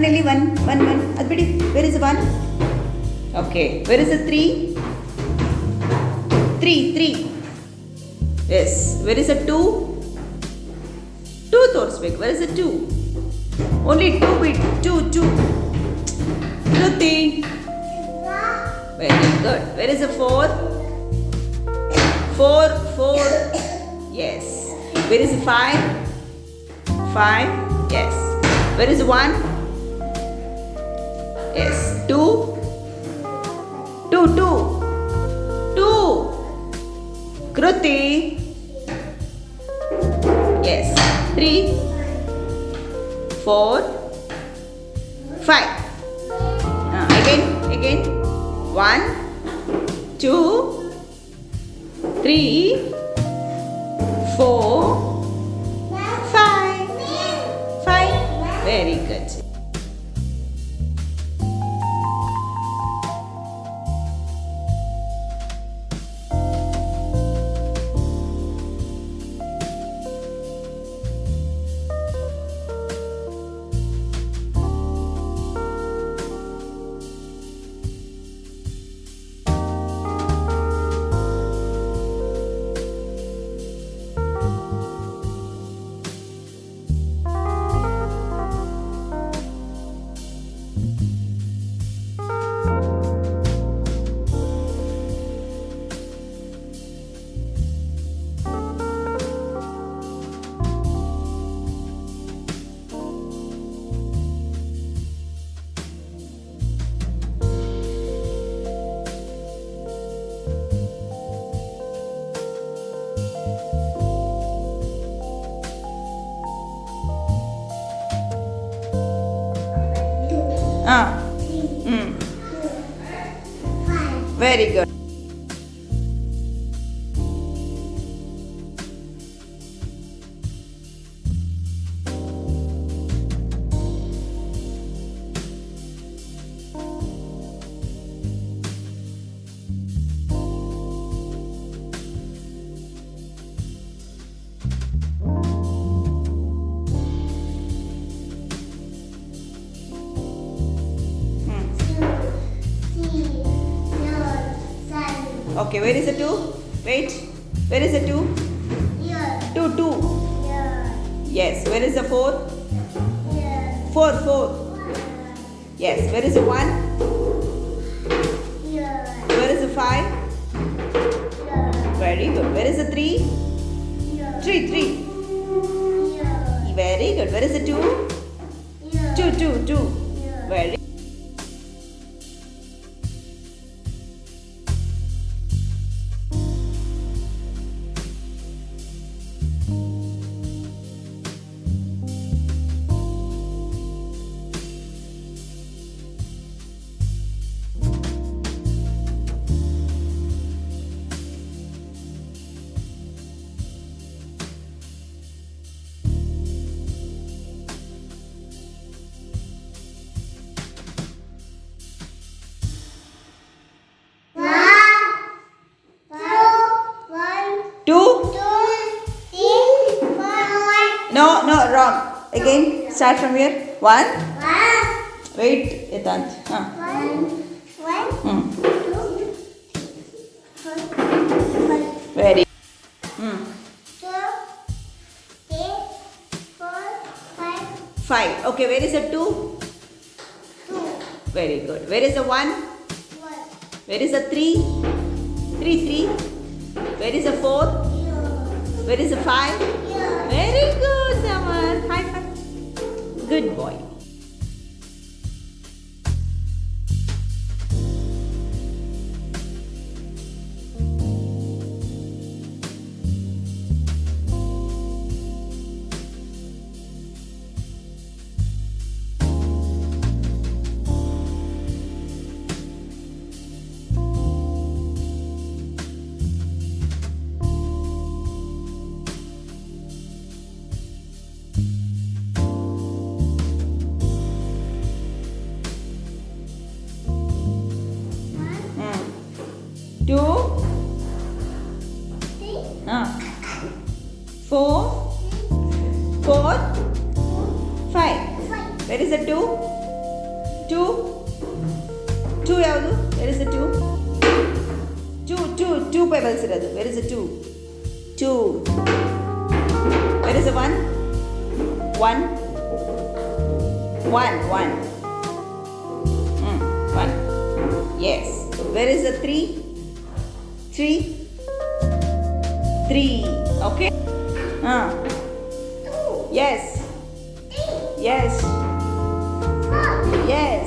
Only one. Adbidi, where is the 1? Okay. Where is the 3? 3. Yes. Where is the 2? 2 ತೋರಿಸ್ಬೇಕು. Where is the 2? Only 2 bit. 2. Kruti. Very good. Where is the 4? 4. Yes. Where is the 5? 5. Yes. Where is the 1? Yes. 2. 2. Kruti. Yes. 3. 4. 5. Again. 1, 2, 3, 4, 5. Very good. Very good. Okay, where is the 2? Wait. Where is the 2? Here. 2. Here. Yes. Where is the 4? Here. 4. Yes. Where is the 1? Here. Where is the 5? Here. Very good. Where is the 3? Here. 3. Here. Very good. Where is the 2? Here. 2. Here. Very. No, wrong. Again, start from here. 1. Wait, Edant. Very. 5. Okay, where is the 2? Very good. Where is the 1? Where is the 3? 3. Where is the 4? Where is the 5? Very good, Samar. High five. Good boy. Two. 4. 5. Where is the 2? 2. 2 ಯಾವುದು? Where is the 2? 2 pebbles ಇರೋದು. Where is the 2? 2. Where is the 1? 1. 1. 1. Yes. Where is the 3? 3. 3. Okay. Yes. Yes. Yes.